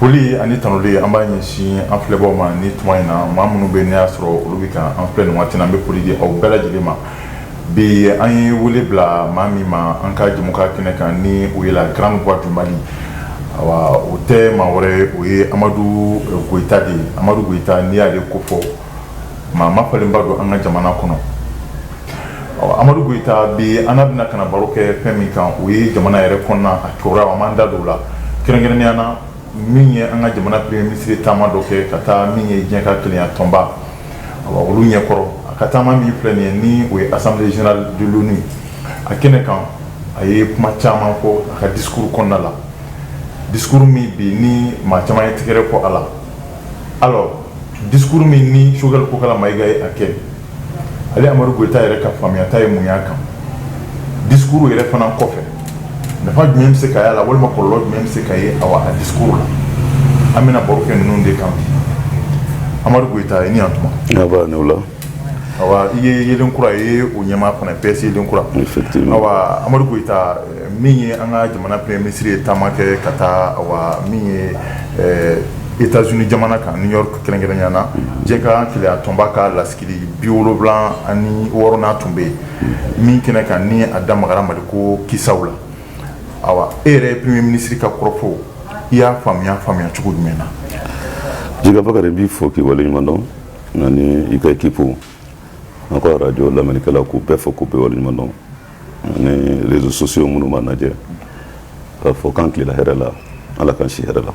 Foli ani tanuli an b'a ɲɛsin an filɛbaw ma ni tuma in na maa minnu bɛ ne y'a sɔrɔ olu bɛ ka an filɛ nin waati na an bɛ foli di aw bɛɛ lajɛlen ma bi an ye wele bila maa min ma an ka jɛmukan kɛnɛ kan ni o ye la grande voix du Mali awa o tɛ maa wɛrɛ o ye Amadu Goyita de ye Amadu Goyita n'i y'ale ko fɔ maa ma falenba don an ka jamana kɔnɔ Amadu Goyita bi an bɛna ka na baro kɛ fɛn min kan o ye jamana yɛrɛ kɔnɔna a kibaruya an m'an da don o la kɛrɛnkɛrɛnnenya na min ye an ka jamana premier ministre taama dɔ kɛ ka taa min ye diɲɛ ka kelenya tɔnba olu ɲɛkɔrɔ a ka taama min filɛ nin ye ni o ye assemblée générale de l'ONU a kɛnɛ kan a ye kuma caman fɔ a ka discours kɔnɔna la discours min bi ni maa caman ye tɛgɛrɛ fɔ a la alors discours min ni Choguel Kokala Mayiga ye a kɛ ale Amadu Goyita yɛrɛ ka faamuyata ye mun y'a kan discours yɛrɛ fana kɔfɛ nafa jumɛn bɛ se ka y'a la walima kɔlɔlɔ jumɛn bɛ se ka ye a discours la an bɛna baro kɛ ninnu de kan bi Amadu Goyita i ni yan tuma aba ne wula awa i ye yelen kura ye o ɲɛmaa fana PS yelen kura effectivement awa Amadu Goyita min ye an ka jamana premier ministre ye taama kɛ ka taa awa min ye États-Unis jamana kan New York kɛrɛnkɛrɛnnenya na diɲɛ ka kelenya tɔnba ka lasigili 76 n'a tun bɛ yen min kɛnɛ kan ni a da magara Maliko kisaw la awa e yɛrɛ premier ministre ka kɔrɔfɔ i y'a faamuya cogo jumɛn na Jiga Bakari n b'i fo k'i waleɲuman dɔn ani i ka équipe an ka radio lamɛnnikɛlaw k'u bɛɛ fo k'u bɛɛ waleɲuman dɔn ani réseaux sociaux minnu b'a lajɛ k'a fɔ k'an tilela hɛrɛ la Ala k'an si hɛrɛ la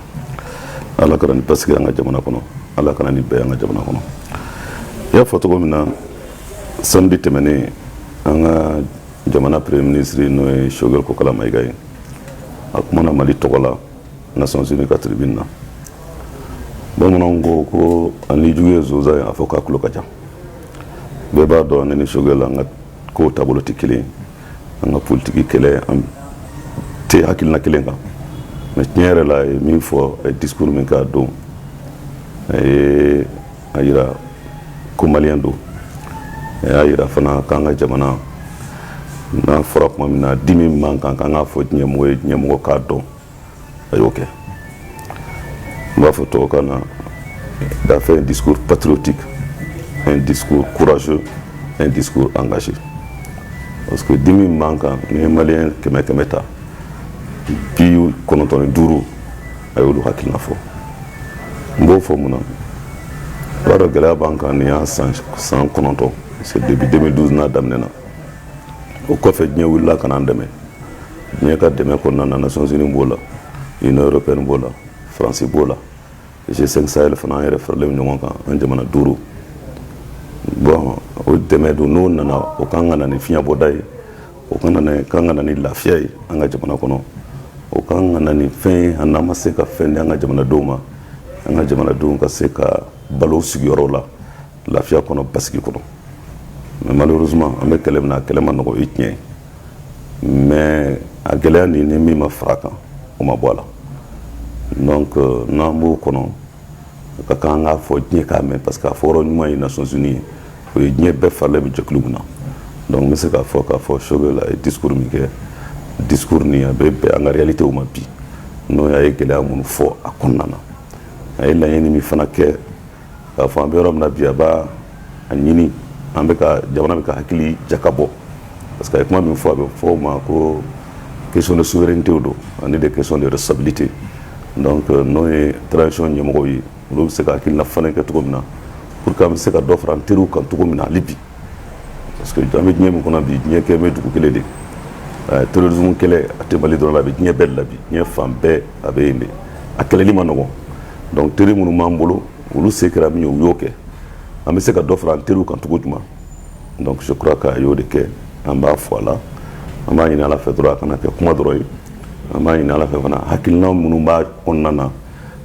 Ala kana ni basigi an ka jamana kɔnɔ Ala kana ni bɛɛ an ka jamana kɔnɔ i y'a fɔ cogo min na samedi tɛmɛnen an ka jamana premier ministre n'o ye Choguel Kokala Mayiga ye a kumana Mali tɔgɔ la Nations Unies ka tribune na bamananw ko ani jugu ye zonzan ye a fɔ k'a tulo ka ca bɛɛ b'a dɔn ne ni Choguel an ka kow taabolo tɛ kelen an ka politiki kɛlɛ an tɛ hakilina kelen kan mais tiɲɛ yɛrɛ la a ye min fɔ a ye discours min k'a don a ye a yira ko maliyɛn don a y'a yira fana k'an ka jamana n'a fɔra tuma min na dimi man kan k'an k'a fɔ diɲɛmɔgɔ ye diɲɛmɔgɔ k'a dɔn a y'o kɛ n b'a fɔ tubabukan na il a fait un discours patriotique un discours courageux un discours engagé parce que dimi man kan ni ye maliyɛn 100 ta 95 a y'olu hakilina fɔ n b'o fɔ mun na i b'a dɔn gɛlɛya b'an kan nin y'a san 9 c'est depuis 2012 n'a daminɛna o kɔfɛ diɲɛ wulila ka n'an dɛmɛ diɲɛ ka dɛmɛ kɔnɔna na Nations Unies b'o la Union européenne b'o la France b'o la G5 Sahel fana an yɛrɛ faralen ɲɔgɔn kan an jamana 5 bon o dɛmɛ don n'o nana o kan ka na ni fiɲɛbɔda ye o kan ka na ni lafiya ye an ka jamana kɔnɔ o kan ka na ni fɛn ye an n'an ma se ka fɛn di an ka jamanadenw ma an ka jamanadenw ka se ka balo sigiyɔrɔw la lafiya kɔnɔ basigi kɔnɔ mais malheureusement an bɛ kɛlɛ min na a kɛlɛ ma nɔgɔ o ye tiɲɛ ye mais a gɛlɛya ni min ma fara kan o ma bɔ a la donc n'an b'o kɔnɔ ka kan k'a fɔ diɲɛ k'a mɛn parce que a fɔyɔrɔ ɲuman ye Nations Unies ye o ye diɲɛ bɛɛ faralen bɛ jɛkulu min na donc n bɛ se k'a fɔ Choguel a ye discours min kɛ discours ni a bɛ bɛn an ka réalitéw ma bi n'o ye gɛlɛya minnu fɔ a kɔnɔna na a ye laɲini min fana kɛ k'a fɔ an bɛ yɔrɔ min na bi a b'a ɲini an bɛ ka jamana bɛ ka hakili jakabɔ parce que a ye kuma min fɔ a bɛ fɔ o ma ko question de souveraineté don ani des questions de responsabilité donc n'o ye transition ɲɛmɔgɔw ye olu bɛ se ka hakilina fana kɛ cogo min na pour que an bɛ se ka dɔ fara an teriw kan cogo min na hali bi parce que an bɛ diɲɛ min kɔnɔ bi diɲɛ kɛ bɛ dugu kelen de terrorisme kɛlɛ a tɛ Mali dɔrɔn la a bɛ diɲɛ bɛɛ de la bi diɲɛ fan bɛɛ a bɛ yen de a kɛlɛli ma nɔgɔn donc teri minnu b'an bolo olu se kɛra min ye u y'o kɛ an bɛ se ka dɔ fara an teriw kan cogo jumɛn donc je crois que a y'o de kɛ an b'a fɔ a la an b'a ɲini Ala fɛ dɔrɔn a kana kɛ kuma dɔrɔn ye an b'a ɲini Ala fɛ fana hakilina minnu b'a kɔnɔna na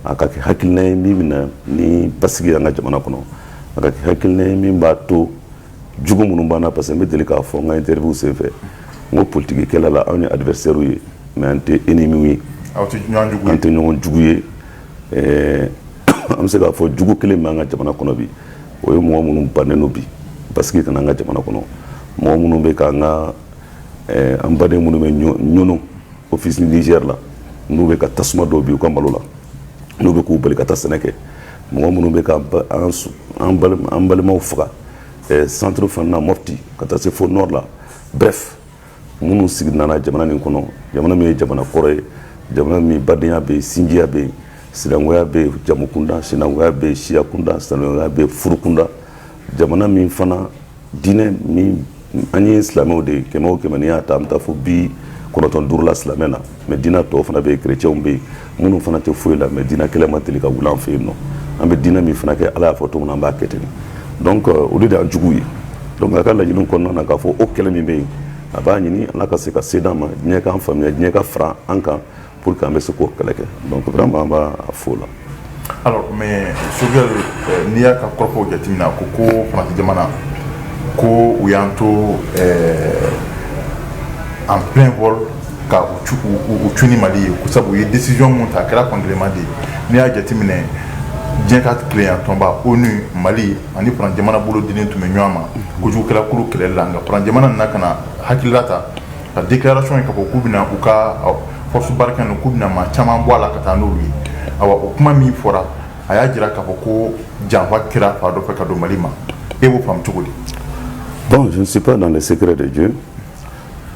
a ka kɛ hakilina ye min bɛna ni basigi an ka jamana kɔnɔ a ka kɛ hakilina ye min b'a to jugu minnu b'an na parce que n bɛ deli k'a fɔ n ka interview senfɛ n ko politiki kɛlɛ la anw ye adversaire ye mais an tɛ ennemi ye an tɛ ɲɔgɔn jugu ye an bɛ se k'a fɔ jugu kelen min b'an ka jamana kɔnɔ bi o ye mɔgɔ minnu bannen don bi basigi kana an ka jamana kɔnɔ mɔgɔ minnu bɛ k'an ka an baden minnu bɛ ɲɔnɔ office Niger la n'u bɛ ka tasuma dɔw bi u ka malo la n'u bɛ k'u bali ka taa sɛnɛ kɛ mɔgɔ minnu bɛ ka an balimaw faga centre fana na Mopti ka taa se fo nord la bref minnu sigi nana jamana nin kɔnɔ jamana min ye jamana kɔrɔ ye jamana min badenya bɛ yen sinjiya bɛ yen sinankunya bɛ yen jamukunda sinankunya bɛ yen siya kunda sinankunya bɛ yen furukunda jamana min fana diinɛ min an ye silamɛw de ye kɛmɛ o kɛmɛ n'i y'a ta an bɛ taa fo 95 la silamɛ na mais diinɛ tɔw fana bɛ yen chrétienw bɛ yen minnu fana tɛ foyi la mais diinɛ kɛlɛ ma deli ka wuli an fɛ yen nɔ an bɛ diinɛ min fana kɛ Ala y'a fɔ cogo min na an b'a kɛ ten donc olu de y'an jugu ye donc a ka laɲini kɔnɔna na k'a fɔ o kɛlɛ min bɛ yen a b'a ɲini Ala ka se ka se d'an ma diɲɛ k'an faamuya diɲɛ ka fara an kan pour que an bɛ se k'o kɛlɛ kɛ donc vraiment an b'a fo la. Alors mais Sogɛl n'i y'a ka kɔrɔfɔw jateminɛ ko Faransi jamana ko u y'an to en plein vol ka u cuni Mali ye ko sabu u ye décision mun ta a kɛra kɔngileman de ye n'i y'a jateminɛ diɲɛ ka tilenya tɔnba ONU Mali ani Faransi jamana bolo dilen tun bɛ ɲɔgɔn ma kojugukɛla kulu kɛlɛli la nka Faransi jamana nana ka na hakilila ta ka déclaration ye ka fɔ k'u bɛna u ka force barika ninnu k'u bɛna maa caman bɔ a la ka taa n'olu ye awa o kuma min fɔra a y'a jira k'a fɔ ko janfa kɛra fa dɔ fɛ ka don Mali ma e b'o faamu cogo di? Bon, je ne suis pas dans les secrets de Dieu.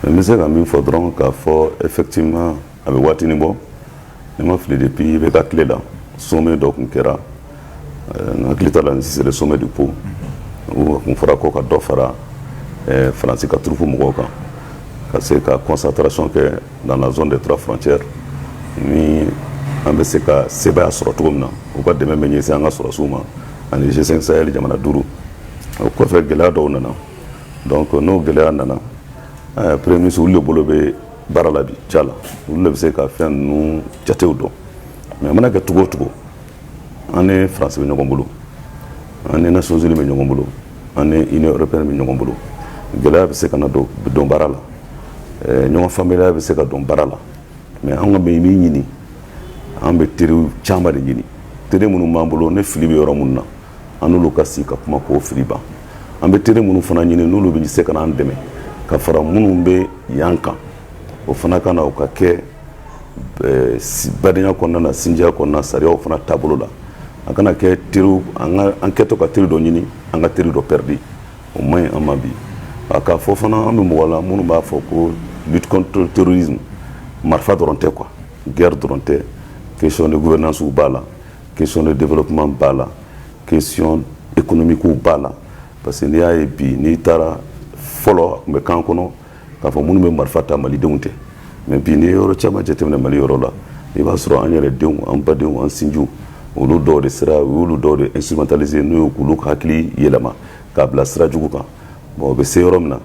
Mais je sais qu'il faudra qu'il faut effectivement, avec Watinibon, je m'en fais depuis le clé là, sommet d'Okunkera, c'est le sommet du Pau, où on fera quoi qu'à Dofara, Francis a trouvé Mogoka. C'est la concentration que dans la zone des 3 frontières, ni on se ka seba sur tout le monde, ou pas de même mener c'est un sur Souma, en G5 Sahel, Yamana Dourou, au quoi faire Gelado Nana. Donc nous gɛlɛya nana premier ministre olu de bolo bɛ baara la bi Tchalla olu de bɛ se ka fɛn ninnu jatew dɔn mais a mana kɛ cogo o cogo an ni Faransi bɛ ɲɔgɔn bolo an ni Nations Unies bɛ ɲɔgɔn bolo an ni Union européenne bɛ ɲɔgɔn bolo gɛlɛya bɛ se ka na don baara la ɲɔgɔn faamuyaliya bɛ se ka don baara la mais an ka bɛ min ɲini an bɛ teriw caman de ɲini teri minnu b'an bolo ne fili bɛ yɔrɔ minnu na an n'olu ka sigi ka kuma k'o fili ban an bɛ teri minnu fana ɲini n'olu bɛ se ka n'an dɛmɛ ka fara minnu bɛ yan kan o fana ka na o ka kɛ badenya kɔnɔna na sinjiya kɔnɔna sariyaw fana taabolo la a kana kɛ teriw an kɛtɔ ka teri dɔ ɲini an ka teri dɔ pɛridi o man ɲi an ma bi a k'a fɔ fana an bɛ mɔgɔ la minnu b'a fɔ ko lutte contre terrorisme marifa dɔrɔn tɛ quoi guerre dɔrɔn tɛ question de gouvernance b'a la question de développement b'a la question économique b'a la parce que n'i y'a ye bi n'i taara fɔlɔ a tun bɛ kan kɔnɔ k'a fɔ minnu bɛ marifa ta malidenw tɛ mais bi n'i ye yɔrɔ caman jateminɛ Mali yɔrɔ la i b'a sɔrɔ an yɛrɛ denw an badenw an sinjiw olu dɔw de sera u y'olu dɔw de instrumentaliser n'u ye k'olu hakili yɛlɛma k'a bila sira jugu kan bon o bɛ se yɔrɔ min na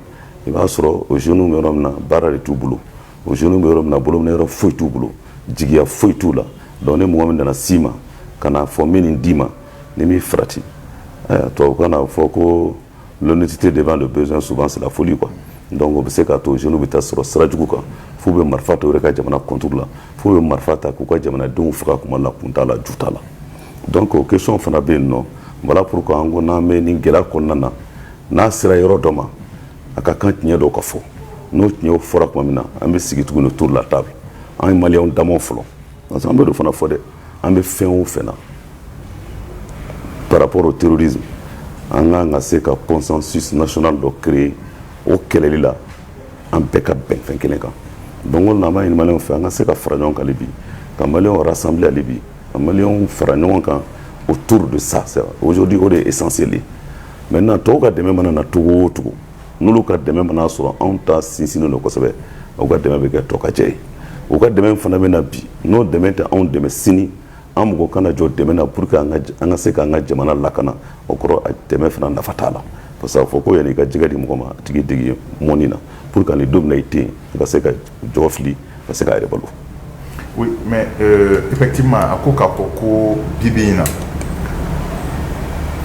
i b'a sɔrɔ o jeunes bɛ yɔrɔ min na baara de t'u bolo o jeunes bɛ yɔrɔ min na bolominɛ yɔrɔ foyi t'u bolo jigiya foyi t'u la donc ni mɔgɔ min nana s'i ma ka na fɔ n bɛ nin d'i ma ni m'i farati tubabukan na fɔ ko l'honnêteté devant le besoin souvent c'est la folie quoi donc o bɛ se k'a to jeunes bɛ taa sɔrɔ sira jugu kan f'u bɛ marifa ta u yɛrɛ ka jamana contour la f'u bɛ marifa ta k'u ka jamanadenw faga kuma la kun t'a la ju t'a la donc o question fana bɛ yen nɔ voilà pourquoi an ko n'an bɛ nin gɛlɛya kɔnɔna na n'a sera yɔrɔ dɔ ma a ka kan tiɲɛ dɔw ka fɔ n'o tiɲɛw fɔra tuma min na an bɛ sigi tuguni autour de la table an ye maliyɛnw damaw fɔlɔ parce que an bɛ dɔ fana fɔ dɛ an bɛ fɛn o fɛn na par rapport au terrorisme an kan ka se ka consensus national dɔ créer o kɛlɛli la an bɛɛ ka bɛn fɛn kelen kan donc o la an b'a ɲini maliyɛnw fɛ an ka se ka fara ɲɔgɔn kan hali bi ka maliyɛnw rassembler hali bi ka maliyɛnw fara ɲɔgɔn kan autour de ça aujourd'hui o de ye essentiel ye maintenant tɔw ka dɛmɛ mana na cogo o cogo n'olu ka dɛmɛ mana sɔrɔ anw ta sinsinnen don kosɛbɛ u ka dɛmɛ bɛ kɛ tɔ ka jɛ ye u ka dɛmɛ fana bɛ na bi n'o dɛmɛ tɛ anw dɛmɛ sini an mɔgɔ kana jɔ dɛmɛ na pour que an ka se k'an ka jamana lakana o kɔrɔ a dɛmɛ fana nafa t'a la parce que a fɔ ko yanni i ka jɛgɛ di mɔgɔ ma a tigi degi mɔni na pour que ni don min na i tɛ yen i ka se ka jɔ fili ka se k'a yɛrɛ balo. Oui, mais effectivement a ko k'a fɔ ko bi bi in na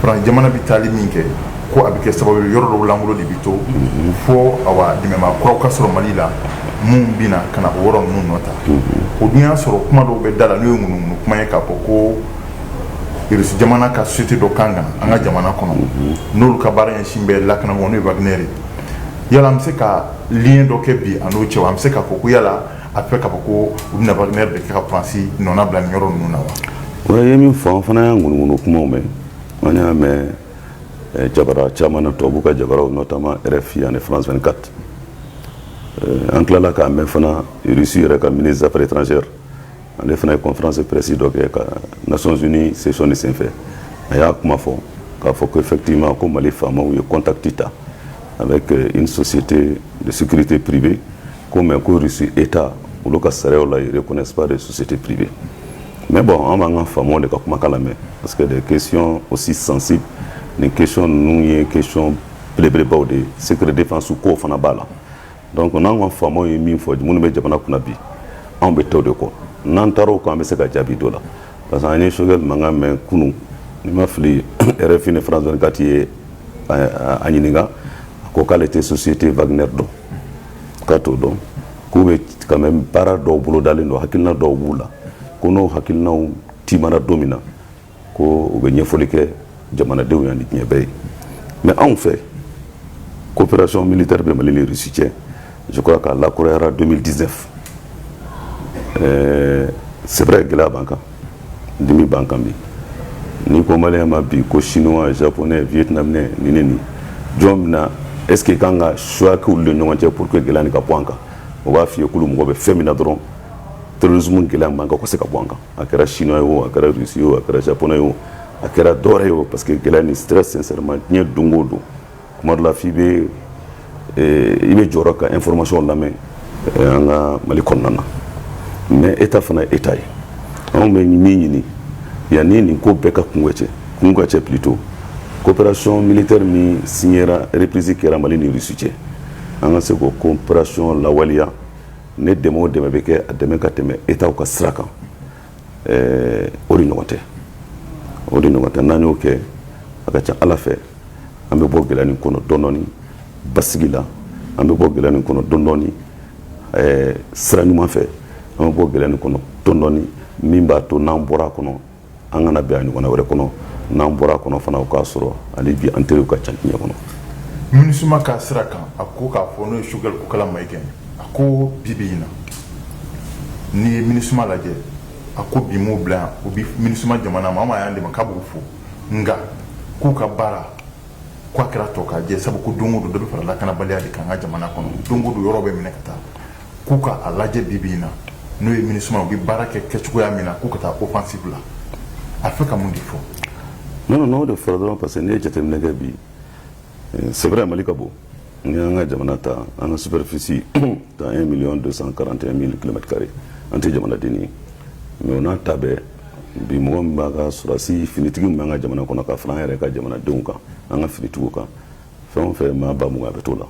Faransi jamana bɛ taali min kɛ ko a bɛ kɛ sababu ye yɔrɔ dɔw lankolon de bɛ to fo awa dɛmɛbaa kuraw ka sɔrɔ Mali la mun bɛ na ka na o yɔrɔ ninnu nɔ ta o dun y'a sɔrɔ kuma dɔw bɛ da la n'o ye ŋunuŋunu kuma ye k'a fɔ ko Irisi jamana ka société dɔ kan ka an ka jamana kɔnɔ n'olu ka baara ɲɛsin bɛ lakana n'o ye Wagner ye yala an bɛ se ka lien dɔ kɛ bi a n'o cɛ wa an bɛ se k'a fɔ ko yala a fɛ k'a fɔ ko u bɛna Wagner de kɛ ka Faransi nɔnna bila nin yɔrɔ ninnu na wa? o ye min fɔ an fana y'a ŋunuŋunu kumaw mɛn an y'a mɛn jabara caman na tubabu ka jabaraw notamment RFI ani France 24 an tilala k'a mɛn fana Russie yɛrɛ ka ministre des affaires étrangères ale fana ye conférence de presse dɔ kɛ ka Nations Unies session de senfɛ a y'a kuma fɔ k'a fɔ ko effectivement ko Mali faamaw ye contact ta avec une société de sécurité privée ko mais ko Russie État olu ka sariyaw la ils reconnaissent pas de sociétés privées mais bon an b'an ka faamaw de ka kumakan lamɛn parce que des questions aussi sensibles ni question ninnu ye question belebelebaw de secret défense kow fana b'a la donc n'an ka faamaw ye min fɔ minnu bɛ jamana kunna bi anw bɛ taa o de kɔ n'an taara o kɔ an bɛ se ka jaabi dɔ la parce que an ye Choguel mankan mɛn kunun ni ma fili RFI ni France 24 ye a ɲininka ko k'ale tɛ société Wagner dɔn k'a t'o dɔn k'u bɛ quand même baara dɔw bolodalen don hakilina dɔw b'u la ko n'o hakilinaw timana don min na ko u bɛ ɲɛfɔli kɛ jamanadenw yan ni diɲɛ bɛɛ ye mais anw fɛ coopération militaire bɛ Mali ni Russie cɛ je crois qu'à l'accord 2019 c'est vrai gɛlɛya b'an kan dimi b'an kan bi ni ko maliyɛn ma bi ko chinois japonais vietnamien ni ne ni jɔn bɛna est ce que kan ka choix kɛ olu de ɲɔgɔn cɛ pour que gɛlɛya nin ka bɔ an kan o b'a f'i ye k'olu mɔgɔ bɛ fɛn min na dɔrɔn terrorisme gɛlɛya man kan ka se ka bɔ an kan a kɛra chinois ye o a kɛra russe ye o a kɛra japonais ye o a kɛra dɔwɛrɛ ye o parce que gɛlɛya nin très sincèrement diɲɛ don o don kuma dɔ la f'i bɛ i bɛ jɔyɔrɔ ka information lamɛn an ka Mali kɔnɔna na mais état fana ye état ye anw bɛ min ɲini yanni nin ko bɛɛ ka kun ka cɛ plutôt coopération militaire min signera reprise kɛra Mali ni Russie cɛ an ka se k'o coopération lawaleya ne dɛmɛ o dɛmɛ bɛ kɛ a dɛmɛ ka tɛmɛ état ka sira kan o de ɲɔgɔn tɛ n'an y'o kɛ a ka ca Ala fɛ an bɛ bɔ gɛlɛya nin kɔnɔ dɔɔni basigi la an bɛ bɔ gɛlɛya nin kɔnɔ dɔɔni sira ɲuman fɛ an bɛ bɔ gɛlɛya nin kɔnɔ dɔɔni min b'a to n'an bɔra a kɔnɔ an kana bɛn a ɲɔgɔnna wɛrɛ kɔnɔ n'an bɔra a kɔnɔ fana o k'a sɔrɔ hali bi an teriw ka ca diɲɛ kɔnɔ. MINUSMA ka sira kan a ko k'a fɔ n'o ye Choguel Kokala Mayiga a ko bi bi in na n'i ye MINUSMA lajɛ a ko bi m'o bila yan o bi MINUSMA jamana ma an ma y'an dɛmɛ k'a b'o fo nka k'u ka baara k'a kɛra tɔ k'a jɛ sabu ko don o don dɔ bɛ fara lakanabaliya de kan an ka jamana kɔnɔ don o don yɔrɔ bɛ minɛ ka taa k'u ka a lajɛ bi bi in na n'o ye MINUSMA u bɛ baara kɛ kɛcogoya min na k'u ka taa offensive la a fɛ ka mun de fɔ. non o de fɔra dɔrɔn parce que n'i ye jateminɛ kɛ bi c'est vrai Mali ka bon ni an ka jamana ta an ka superficie ta 1,241,000 km² an tɛ jamanaden ye mais o n'a ta bɛɛ bi mɔgɔ min b'a ka sɔrɔdasi finitigi min b'an ka jamana kɔnɔ ka fara an yɛrɛ ka jamanadenw kan an ka finitigiw kan fɛn o fɛn maa ba mugan a bɛ t'o la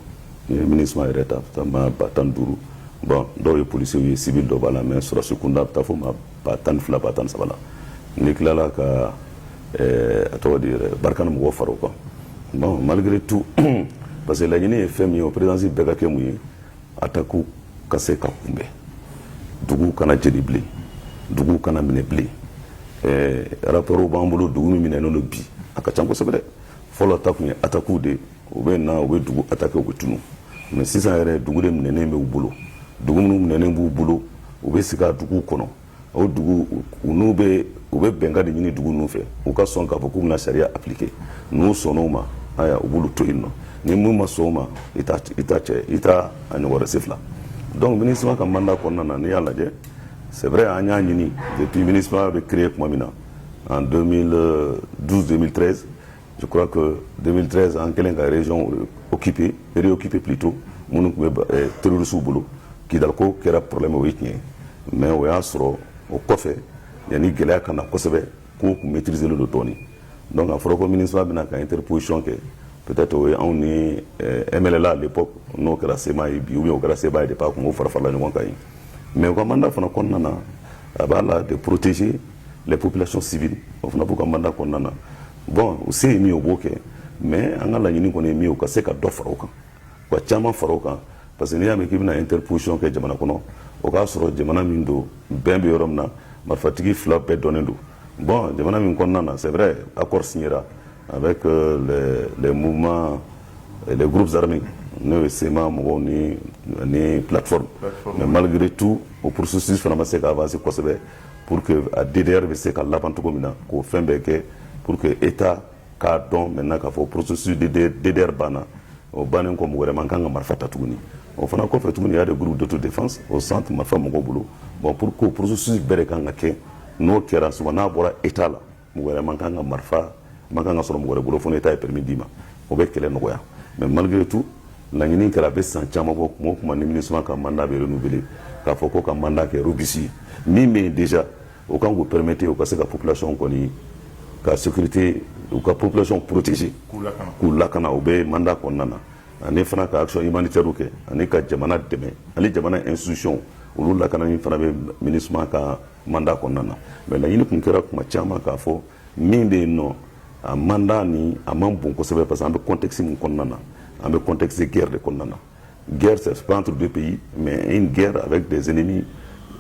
ni ye MINUSMA yɛrɛ ta maa ba 15 bon dɔw ye policiers ye civil dɔ b'a la mais sɔrɔdasi kunda a bɛ taa fo maa ba 12 ba 13 la n'i tilala ka a tɔgɔ di yɛrɛ barikana mɔgɔw fara o kan bon malgré tout parce que laɲini ye fɛn min ye o présidence bɛɛ ka kɛ mun ye attaque ka se ka kunbɛn dugu kana jeni bilen dugu kana minɛ bilen rapports b'an bolo dugu min minɛnen don bi a ka ca kosɛbɛ dɛ fɔlɔ ta kun ye attaque de u bɛ na u bɛ dugu attaquer u bɛ tunu mais sisan yɛrɛ dugu de minɛnen bɛ u bolo dugu minnu minɛnen b'u bolo u bɛ sigi a duguw kɔnɔ o dugu u bɛ bɛnkan de ɲini dugu ninnu fɛ u ka sɔn k'a fɔ k'u bɛna sariya appliquer n'u sɔnn'o ma aya u b'olu to yen nɔ ni mun ma sɔn o ma i t'a a ɲɔgɔn wɛrɛ se fila donc MINUSMA ka mandat kɔnɔna na n'i y'a lajɛ c'est vrai an y'a ɲini depuis MINUSMA bɛ créer tuma min na en 2012-2013 je crois que 2013 an kɛlen ka région réoccupé plutôt minnu tun bɛ terroristes bolo Kidal ko kɛra problème o ye tiɲɛ mais o y'a sɔrɔ o kɔfɛ yanni gɛlɛya ka na kosɛbɛ k'o kun maîtriser le don dɔɔni donc a fɔra ko MINUSMA bɛna ka interposition kɛ peut-être o ye anw ni MLLA à l'époque n'o kɛra SEMA ye bi ou bien o kɛra SEBA ye depuis a kun b'o fara-farala ɲɔgɔn kan ye mais o ka mandat fana kɔnɔna na a b'a la de protéger les populations civiles o fana b'u ka mandat kɔnɔna na bon o se ye min ye o b'o kɛ mais an ka laɲini kɔni ye min ye o ka se ka dɔ fara o kan ka caman fara o kan parce que n'i y'a mɛn k'i bɛna interposition kɛ jamana kɔnɔ o k'a sɔrɔ jamana min don bɛn bɛ yɔrɔ min na marifatigi fila bɛɛ dɔnnen don bon jamana min kɔnɔna na c'est vrai accord signera avec les mouvements les groupes armés n'o ye SEMA mɔgɔw ni plateforme mais malgré tout o processus fana ma se ka avancer kosɛbɛ pour que a DDR bɛ se ka laban cogo min na k'o fɛn bɛɛ kɛ pour que État k'a dɔn maintenant k'a fɔ processus DDR banna o bannen kɔ mɔgɔ wɛrɛ man kan ka marifa ta tuguni o fana kɔfɛ tuguni il y a des groupes d'autodéfense au centre marifa mɔgɔw bolo bon pour que o processus bɛɛ de kan ka kɛ n'o kɛra souvent n'a bɔra État la mɔgɔ wɛrɛ man kan ka marifa man kan ka sɔrɔ mɔgɔ wɛrɛ bolo fo ni État ye permis d'i ma o bɛ kɛlɛ nɔgɔya mais malgré tout laɲini kɛra a bɛ san caman bɔ kuma o kuma ni MINUSMA ka mandat bɛ renouveler k'a fɔ ko ka mandat kɛ robussi min bɛ yen déjà o kan k'o permettre o ka se ka population kɔni ka sécurité u ka population protéger k'u lakana o bɛ mandat kɔnɔna na ani fana ka action humanitaire kɛ ani ka jamana dɛmɛ ani jamana institution olu lakanani fana bɛ MINUSMA ka mandat kɔnɔna na mais laɲini kun kɛra kuma caman k'a fɔ min bɛ yen nɔ a mandat ni a man bon kosɛbɛ parce que an bɛ contexte min kɔnɔna na an bɛ contexte de guerre de kɔnɔna na guerre c'est pas entre deux pays mais une guerre avec des ennemis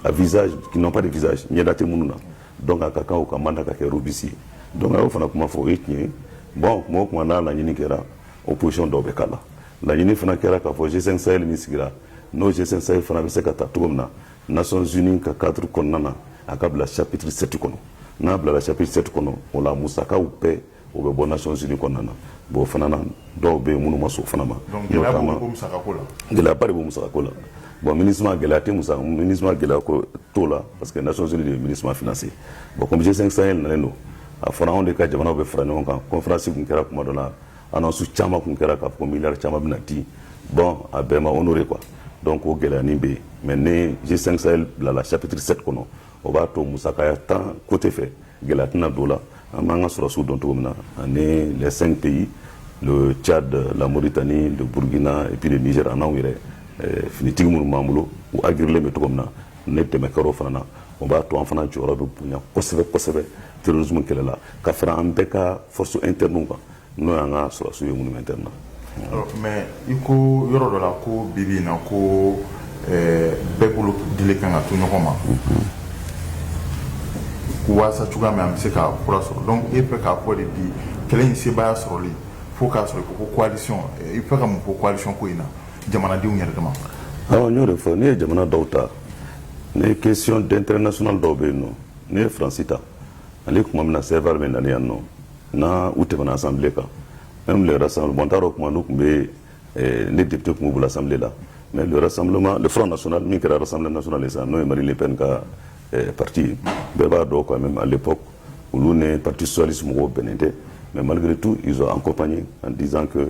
à visage qui n'ont pas de visage ɲɛda tɛ minnu na donc a ka kan o ka mandat ka kɛ robussi donc a y'o fana kuma fɔ o ye tiɲɛ ye bon kuma o kuma n'a laɲini kɛra opposition dɔw bɛ k'a la laɲini fana kɛra k'a fɔ G5 Sahel min sigira n'o G5 Sahel fana bɛ se ka ta cogo min na Nations Unies ka cadre kɔnɔna na a ka bila chapitre 7 kɔnɔ n'a bilala chapitre 7 kɔnɔ o la musakaw bɛɛ o bɛ bɔ Nations Unies kɔnɔna na bon o fana na dɔw bɛ yen minnu ma sɔn o fana ma donc gɛlɛya b'o musakako la gɛlɛyaba de b'o musakako la bon MINUSMA gɛlɛya tɛ MINUSMA gɛlɛya ko t'o la parce que Nations Unies de ye MINUSMA financé bon comme G5 Sahel nalen don a fɔra anw de ka jamanaw bɛ fara ɲɔgɔn kan conférence kun kɛra kuma dɔ la annonce caman kun kɛra k'a fɔ ko miliyari caman bɛna di bon a bɛɛ ma honoré quoi donc o gɛlɛyanin bɛ yen mais ni G5 Sahel bilala chapitre 7 kɔnɔ o b'a to musakaya tan côté fɛ gɛlɛya tɛna don la an b'an ka sɔrɔsiw dɔn cogo min na ani les 5 pays le Tchad, la Mauritanie, le Burkina et puis le Niger en anw yɛrɛ finitigi minnu b'an bolo u agirilen bɛ cogo min na ne dɛmɛ kɛra o fana na o b'a to an fana jɔyɔrɔ bɛ bonya kosɛbɛ kosɛbɛ terrorisme kɛlɛ la ka fara an bɛɛ ka force interne kan n'o y'an ka sɔrɔsiw ye minnu bɛ interne na. mais i ko yɔrɔ dɔ la ko bi bi in na ko bɛɛ bolo dili kan ka to ɲɔgɔn ma waasa cogoya min an bɛ se ka fura sɔrɔ donc e fɛ k'a fɔ de bi kɛlɛ in sebaaya sɔrɔli fo k'a sɔrɔ ko coalition i fɛ ka mun fɔ coalition ko in na jamanadenw yɛrɛ dama. awɔ n y'o de fɔ n'i ye jamana dɔw ta ni question d'intérêt national dɔw bɛ yen nɔ n'i ye Faransi ta ale kuma min na CEVAR bɛ nalen yan nɔ n'a u tɛmɛna assemblée kan même le rassemblement n t'a dɔn kuma n'u tun bɛ ne député tun b'u bolo assemblée la mais le rassemblement le Front National min kɛra Assemblée nationale ye sisan n'o ye Marine Le Pen ka parti bɛɛ b'a dɔn quand même à l'époque olu ni parti socialiste mɔgɔw bɛnnen tɛ mais malgré tout ils ont accompagné en disant que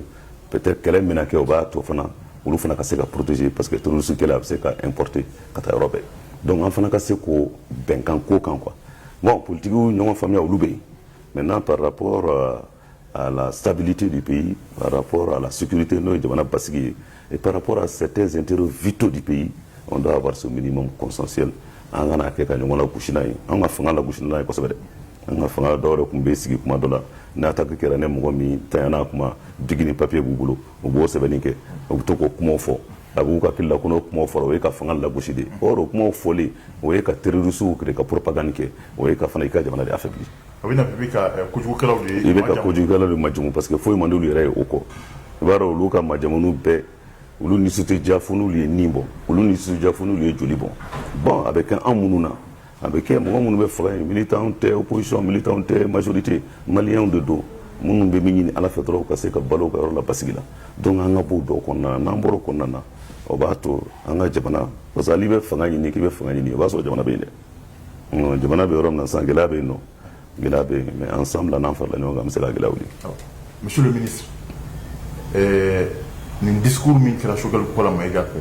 peut-être kɛlɛ min na kɛ o b'a to fana olu fana ka se ka protéger parce que terroriste kɛlɛ a bɛ se ka importer ka taa yɔrɔ bɛɛ donc an fana ka se k'o bɛnkan ko kan quoi bon politigiw ɲɔgɔn faamuya olu bɛ yen maintenant par rapport à la stabilité du pays par rapport à la sécurité n'o ye jamana basigi ye et par rapport à certains intérêts vitaux du pays on doit avoir ce minimum consensuel an kana kɛ ka ɲɔgɔn lagosi n'a ye an ka fanga lagosi n'a ye kosɛbɛ dɛ an ka fanga dɔw yɛrɛ tun bɛ sigi kuma dɔ la ni attaque kɛra ne mɔgɔ min tanyana kuma bigi ni papier b'u bolo u b'o sɛbɛnni kɛ u bɛ to k'o kumaw fɔ a b'u ka hakili la ko n'o kumaw fɔra o ye ka fanga lagosi de ye or o kumaw fɔlen o ye ka terroristes de ka propagande kɛ o ye ka fana i ka jamana de affaiblir a bɛ na bi ka kojugukɛlaw de i bɛ ka kojugukɛlaw de majamu parce que foyi man di olu yɛrɛ ye o kɔ i b'a dɔn olu ka majamunu bɛɛ olu ni tɛ diya fo n'olu ye nin bɔ olu ni tɛ diya fo n'olu ye joli bɔ bon a bɛ kɛ an minnu na a bɛ kɛ mɔgɔ minnu bɛ faga yen militant tɛ opposition militant tɛ majorité maliyɛnw de don minnu bɛ min ɲini ala fɛ dɔrɔn ka se ka balo ka yɔrɔ la basigi la donc an ka bɔ o dɔw kɔnɔna na n'an bɔra o kɔnɔna na o b'a to an ka jamana parce que hali bɛ fanga ɲini k'i bɛ fanga ɲini o b'a sɔrɔ jamana bɛ yen dɛ jamana bɛ yɔrɔ min na sisan gɛlɛya bɛ yen nɔ gɛlɛya bɛ yen mais ensemble n'an farala ɲɔgɔn kan an bɛ se ka gɛlɛya wuli. monsieur le ministre nin discours min kɛra Choguel Kola Mayiga fɛ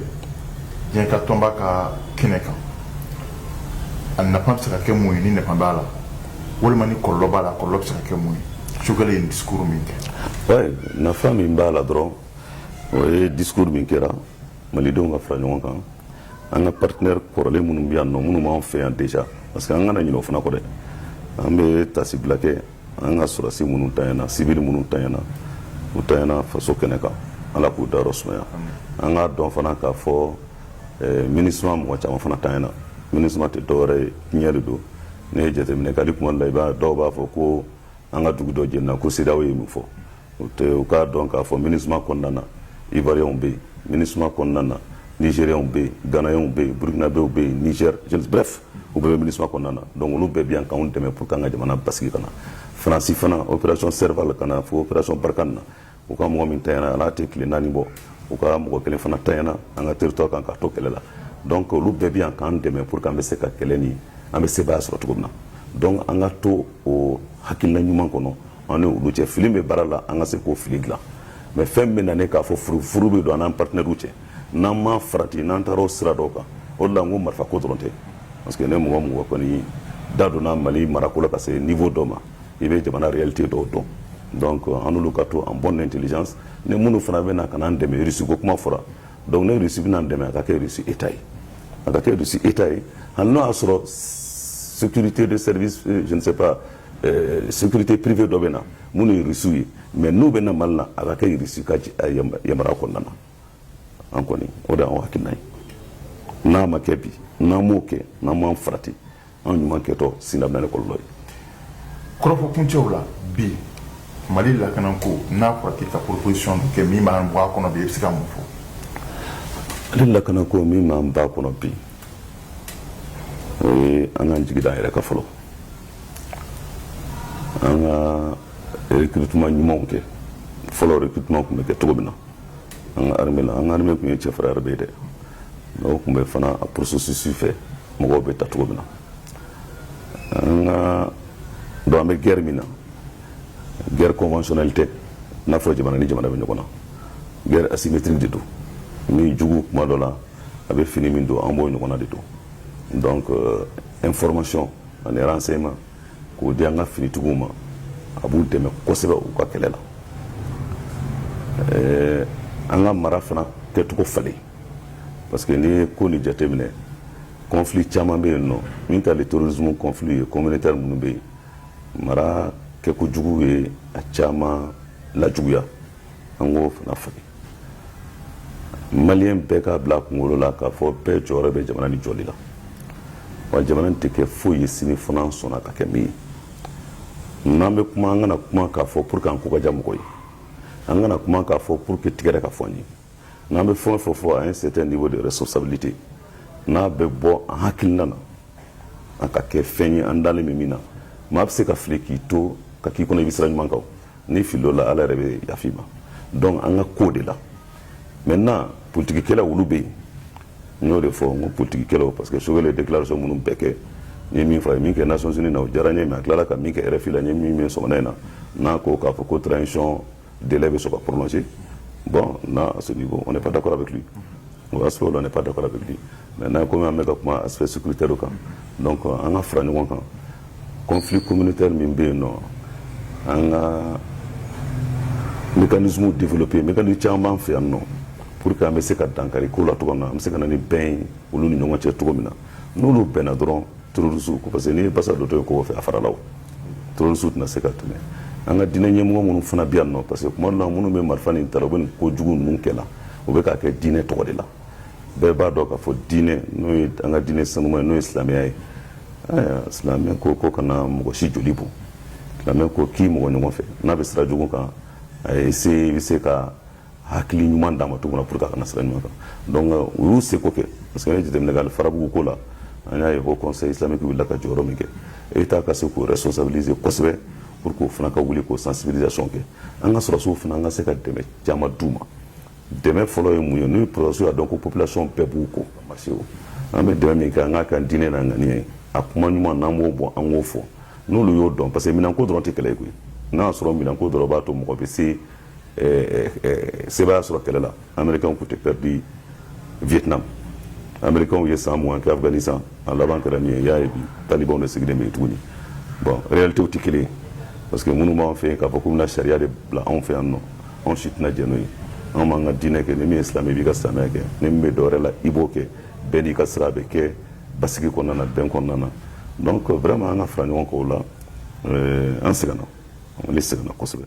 diɲɛ ka tɔnba ka kɛnɛ kan a nafa bɛ se ka kɛ mun ye ni nafa b'a la walima ni kɔlɔlɔ b'a la kɔlɔlɔ bɛ se ka kɛ mun ye Choguel ye discours min kɛ. oui nafa min b'a la dɔrɔn o ye discours min kɛra malidenw ka fara ɲɔgɔn kan an ka partenaire kɔrɔlen minnu bɛ yan nɔ minnu b'an fɛ yan déjà parce que an kana ɲinɛ o fana kɔ dɛ an bɛ tasibila kɛ an ka sɔrɔsi minnu tanyana civil minnu tanyana u tanyana faso kɛnɛ kan ala k'u dayɔrɔ sumaya an k'a dɔn fana k'a fɔ MINUSMA mɔgɔ caman fana tanyana MINUSMA tɛ dɔwɛrɛ ye tiɲɛ de don ne ye jateminɛ kɛ hali kuma dɔ la dɔw b'a fɔ ko an ka dugu dɔ jenina ko CEDEAO ye min fɔ u k'a dɔn k'a fɔ MINUSMA kɔnɔna na Ivoiriyɛnw bɛ yen MINUSMA kɔnɔna na Nigériens bɛ yen Ghanayɛnw bɛ yen Burkinabéw bɛ yen Niger bref u bɛɛ bɛ MINUSMA kɔnɔna na donc olu bɛɛ bi yan k'anw dɛmɛ pour que an ka jamana basigi ka na Faransi fana opération Serval ka na fo opération Barkhane na u ka mɔgɔ min tanyana ala tɛ tile 4 bɔ u ka mɔgɔ kelen fana tanyana an ka territoire kan ka to kɛlɛ la donc olu bɛɛ bi yan k'an dɛmɛ pour que an bɛ se ka kɛlɛ ni an bɛ sebaaya sɔrɔ cogo min na donc an ka to o hakilina ɲuman kɔnɔ an ni olu cɛ fili bɛ baara la an ka se k'o fili dilan mais fɛn min bɛ na ne k'a fɔ furu bɛ don an n'an partenaires cɛ n'an ma farati n'an taara o sira dɔw kan o de la n ko marifa ko dɔrɔn tɛ parce que ne mɔgɔ mɔgɔ kɔni da donna Mali marako la ka se niveau dɔ ma i bɛ jamana réalité dɔw dɔn donc an n'olu ka to en bonne intelligence ni minnu fana bɛ na ka n'an dɛmɛ Russie ko kuma fɔra donc ne Russie bɛ n'an dɛmɛ a ka kɛ Russie État ye a ka kɛ Russie État ye hali n'o y'a sɔrɔ sécurité de service je ne sais pas sécurité privée dɔ bɛ na minnu ye Russie ye mais n'u bɛ na Mali la a ka kɛ Russie ka yamaruya kɔnɔna na an kɔni o de y'anw hakilina ye n'a ma kɛ bi n'an m'o kɛ n'an m'an farati an ɲuman kɛtɔ sini bɛna ni kɔlɔlɔ ye. kɔrɔfɔ kuncɛw la bi Mali lakanako n'a fɔra k'i ka proposition dɔ kɛ min b'an bɔ a kɔnɔ bi i bɛ se ka mun fɔ. Mali lakanako min b'an b'a kɔnɔ bi o ye an k'an jigi da an yɛrɛ kan fɔlɔ an ka recrutement ɲumanw kɛ fɔlɔ recrutement tun bɛ kɛ cogo min na an ka armée la an ka armée tun ye cɛfarin armée ye dɛ o tun bɛ fana a processus fɛ mɔgɔw bɛ ta cogo min na an ka donc an bɛ guerre min na guerre conventionnelle tɛ n'a fɔra jamana ni jamana bɛ ɲɔgɔn na guerre asymétrique de don min jugu kuma dɔ la a bɛ fini min don an b'o ɲɔgɔn na de don donc information ani renseignement k'o di an ka finitigiw ma a b'u dɛmɛ kosɛbɛ u ka kɛlɛ la an ka mara fana kɛcogo falen parce que n'i ye ko ni jateminɛ conflit caman bɛ yen nɔ min ta le terrorisme conflit ye communautaire minnu bɛ yen mara kɛkojugu ye a caman lajuguya an k'o fana falen maliyɛn bɛɛ k'a bila a kunkolo la k'a fɔ bɛɛ jɔyɔrɔ bɛ jamana ni jɔli la wa jamana tɛ kɛ foyi ye sini fana an sɔnna ka kɛ min ye n'an bɛ kuma an kana kuma k'a fɔ pour que an ko ka diya mɔgɔ ye an kana kuma k'a fɔ pour que tigɛrɛ ka fɔ an ye n'an bɛ fɛn o fɛn fɔ à un certain niveau de responsabilité n'a bɛ bɔ an hakilina na a ka kɛ fɛn ye an dalen bɛ min na maa bɛ se ka fili k'i to ka k'i kɔnɔ i bɛ sira ɲuman kan n'i filila o la ala yɛrɛ bɛ yafa i ma donc an ka ko de la maintenant politikikɛlaw olu bɛ yen n y'o de fɔ n ko politikikɛlaw parce que sokɛ ye déclaration minnu bɛɛ kɛ n ye min fɔ a ye min kɛ Nations Unies na o diyara n ye mais a tilala ka min kɛ RFI la n ye min mɛn sɔgɔmada in na n'a ko k'a fɔ ko transition délai bɛ sɔn ka prolonger bon là à ce niveau on n'est pas d'accord avec lui au aspect là on n'est pas d'accord avec lui maintenant comme an bɛ ka kuma aspect sécuritaire kan donc an ka fara ɲɔgɔn kan conflit communautaire min bɛ yen nɔ an ka mécanisme développé mécanisme caman b'an fɛ yan nɔ pour que an bɛ se ka dankari ko la cogo min na an bɛ se ka na ni bɛn ye olu ni ɲɔgɔn cɛ cogo min na n'olu bɛnna dɔrɔn terroriste parce que n'i ye basa dɔ to ye ko fɛ a farala o terroriste tɛna se ka tɛmɛ an ka diinɛ ɲɛmɔgɔ minnu fana bɛ yan nɔ parce que kuma dɔ la minnu bɛ marifa nin ta la u bɛ nin kojugu ninnu kɛ la u bɛ k'a kɛ diinɛ tɔgɔ de la bɛɛ b'a dɔn k'a fɔ diinɛ n'o ye an ka diinɛ sanuman ye n'o ye silamɛya ye silamɛ ko kana mɔgɔ si joli bon silamɛ ko k'i mɔgɔ ɲɔgɔn fɛ n'a bɛ sira jugu kan a ye se i bɛ se ka hakili ɲuman d'a ma cogo min na pour que a kana sira ɲuman kan donc u y'u seko kɛ parce que ne jateminɛ k'ale farabugu ko la an y'a ye ko conseil islamique wulila ka jɔyɔrɔ min kɛ État ka se k'o responsabiliser kosɛbɛ pour k'o fana ka wuli k'o sensibilisation kɛ an ka sɔrɔsiw fana an ka se ka dɛmɛ caman d'u ma dɛmɛ fɔlɔ ye mun ye n'u ye sɔrɔsiw y'a dɔn ko population bɛɛ b'u ko ka marché o an bɛ dɛmɛ min kɛ an k'a kɛ diinɛ n'a ŋaniya ye a kuma ɲuman n'an b'o bɔ an k'o fɔ n'olu y'o dɔn parce que minɛnko dɔrɔn tɛ kɛlɛ ye koyi n'a y'a sɔrɔ minɛnko dɔrɔn b'a to mɔgɔ bɛ se sebaaya sɔrɔ kɛlɛ la américains tun tɛ perdu Vietnam américains ye san 20 kɛ Afghanistan a laban kɛra min ye i y'a ye bi talibanw de sigilen bɛ yen tuguni bon réalitéw tɛ kelen ye parce que minnu b'an fɛ yen k'a fɔ k'u bɛna sariya de bila anw fɛ yan nɔ anw si tɛna jɛ n'o ye anw b'an ka diinɛ kɛ ni min ye silamɛ i b'i ka silamɛya kɛ ni min bɛ dɔwɛrɛ la i b'o kɛ bɛɛ n'i ka sira bɛ kɛ basigi kɔnɔna na bɛn kɔnɔna na donc vraiment an ka fara ɲɔgɔn kan o la an sɛgɛnna Mali sɛgɛnna kosɛbɛ.